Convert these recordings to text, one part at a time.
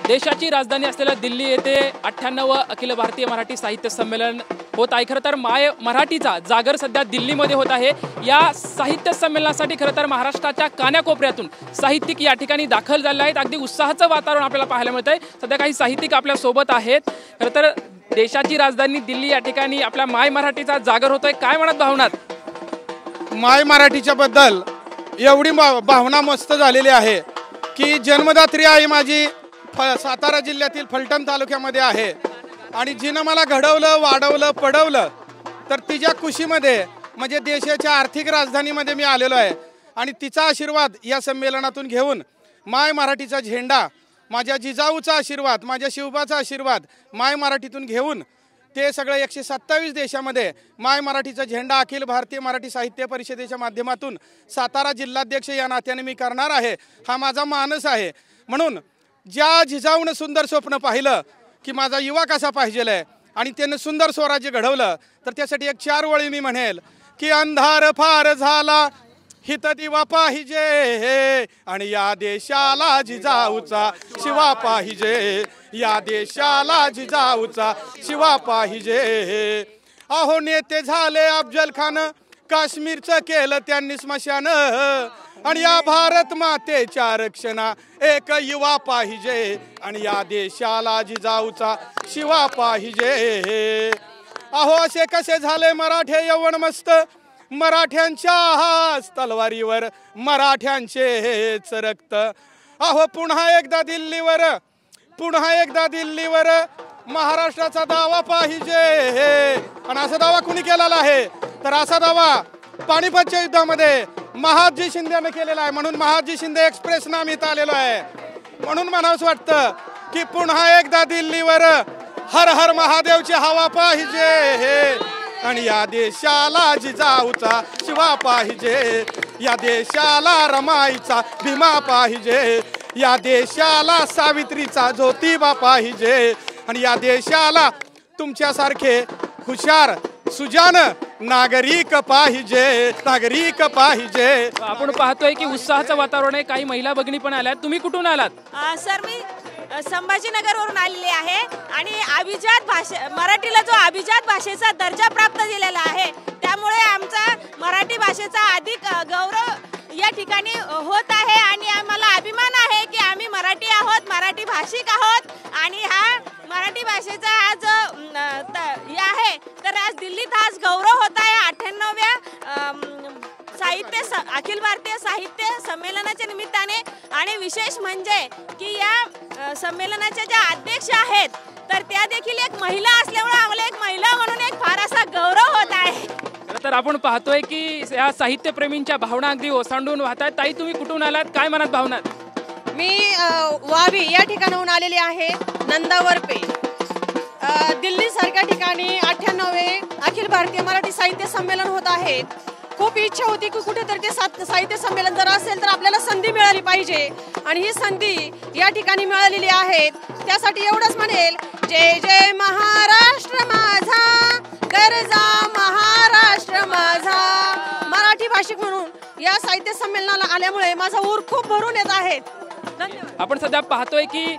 देशाची राजधानी असलेल्या दिल्ली येथे 98वे अखिल भारतीय मराठी साहित्य संमेलन होत आहे। खरं तर माय मराठीचा जागर सध्या दिल्लीमध्ये होत आहे। या साहित्य संमेलनासाठी खरं तर महाराष्ट्राच्या कानाकोपऱ्यातून साहित्यिक या ठिकाणी दाखल झाले आहेत। अगदी उत्साहाचं वातावरण आपल्याला पाहायला मिळतंय। सध्या काही साहित्यिक आपल्या सोबत आहेत। खरं तर देशाची राजधानी दिल्ली या ठिकाणी आपल्या माय मराठीचा जागर होतोय, काय म्हणत भावनात? माय मराठीच्या बद्दल एवढी भावना मस्त झालेली आहे की जन्मदात्री आई माझी सातारा जिल्ह्यातील फलटण तालुक्यामध्ये आहे आणि जिनं मला घडवलं, वाढवलं, पडवलं, तर तिच्या खुशीमध्ये म्हणजे देशाच्या आर्थिक राजधानीमध्ये मी आलेलो आहे आणि तिचा आशीर्वाद या संमेलनातून घेऊन माय मराठीचा झेंडा, माझ्या जिजाऊचा आशीर्वाद, माझ्या शिवबाचा आशीर्वाद माय मराठीतून घेऊन ते सगळं 127 देशामध्ये माय मराठीचा झेंडा अखिल भारतीय मराठी साहित्य परिषदेच्या माध्यमातून सातारा जिल्हाध्यक्ष या नात्याने मी करणार आहे। हा माझा मानस आहे। म्हणून ज्या जिजाऊनं सुंदर स्वप्न पाहिलं की माझा युवा कसा पाहिजेल आहे आणि त्यानं सुंदर स्वराज्य घडवलं, तर त्यासाठी एक 4 ओळी मी म्हणेल की अंधार फार झाला हित दिवा पाहिजे आणि या देशाला जिजाऊचा शिवा पाहिजे, या देशाला जिजाऊचा शिवा पाहिजे। अहो नेते झाले अफजल खान, काश्मीरचं केलं त्यांनी स्मशान आणि या भारत मातेच्या रक्षणा एक युवा पाहिजे आणि या देशाला जिजाऊचा शिवा पाहिजे। अहो असे कसे झाले मराठे यवण मस्त, मराठ्यांच्या हाच तलवारीवर मराठ्यांचेच रक्त। अहो पुन्हा एकदा दिल्लीवर, पुन्हा एकदा दिल्लीवर महाराष्ट्राचा दावा पाहिजे। आणि असा दावा कुणी केलेला आहे? तर असा दावा पानिपतच्या युद्धामध्ये महादजी शिंदेने केलेला आहे। म्हणून महादजी शिंदे एक्सप्रेस नाम इथं आलेलो आहे। म्हणून म्हणावंच वाटतं की पुन्हा एकदा दिल्लीवर हर हर महादेवची हवा पाहिजे आणि या देशाला जिजाऊचा शिवा पाहिजे, या देशाला रमाईचा भीमा पाहिजे, या देशाला सावित्रीचा ज्योतिबा पाहिजे आणि या देशाला तुमच्यासारखे हुशार सुजान नागरिक पाहिजे, नागरिक पाहिजे। आपण पाहतोय की उत्साहाचं वातावरण आहे। काही महिला भगिनी पण आल्यात। तुम्ही कुठून आलात? सर मी संभाजीनगरवरून आलेली आहे आणि अभिजात भाषा मराठीला जो अभिजात भाषेचा दर्जा प्राप्त झालेला आहे, त्यामुळे आमचा मराठी भाषेचा अधिक गौरव या ठिकाणी होत आहे आणि आम्हाला अभिमान आहे की आम्ही मराठी आहोत, मराठी भाषिक आहोत आणि हा मराठी भाषेचा आज हे आहे। तर आज दिल्लीत आज गौरव होत आहे 98व्या अखिल भारतीय साहित्य संमेलनाच्या निमित्ताने। आणि विशेष म्हणजे की या संमेलनाच्या ज्या अध्यक्ष आहेत तर त्या देखील एक महिला असल्यामुळे आम्हाला एक महिला म्हणून एक फार असा गौरव होत आहे। तर आपण पाहतोय की या साहित्यप्रेमींच्या भावना अगदी ओसांडून वाहतात। ताई तुम्ही कुठून आलात, काय मनात भावनात? मी वावी या ठिकाणाहून आलेली आहे, नंदावरपे। दिल्ली सारख्या ठिकाणी 98वे अखिल भारतीय मराठी साहित्य संमेलन होत आहे। खूप इच्छा होती की कुठेतरी ते साहित्य संमेलन जर असेल तर आपल्याला संधी मिळाली पाहिजे आणि ही संधी या ठिकाणी मिळालेली आहे। त्यासाठी एवढंच म्हणेल, जय जय महाराष्ट्र माझा, गरजा महाराष्ट्र माझा। मराठी भाषिक म्हणून या साहित्य संमेलनाला आल्यामुळे माझा ऊर खूप भरून येत आहे। धन्यवाद। आपण सध्या पाहतोय की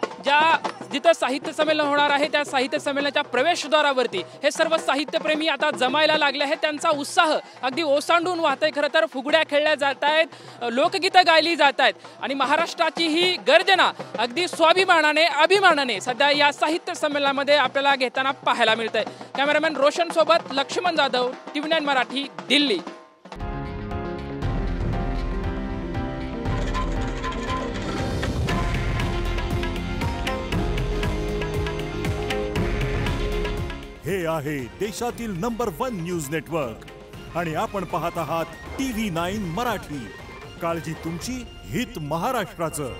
जिथं साहित्य संमेलन होणार आहे त्या साहित्य संमेलनाच्या प्रवेशद्वारावरती हे सर्व साहित्यप्रेमी आता जमायला लागले आहेत। त्यांचा उत्साह अगदी ओसांडून वाहतोय। खरं तर फुगड्या खेळल्या जात आहेत, लोकगीतं गायली जात आहेत आणि महाराष्ट्राची ही गर्जना अगदी स्वाभिमानाने, अभिमानाने सध्या या साहित्य संमेलनामध्ये आपल्याला घेताना पाहायला मिळतंय। कॅमेरामॅन रोशन सोबत लक्ष्मण जाधव, TV9 मराठी, दिल्ली। हे आहे देशातील नंबर 1 न्यूज नेटवर्क आणि आपण पाहत आहात TV9 मराठी। काळजी तुमची, हित महाराष्ट्राचं।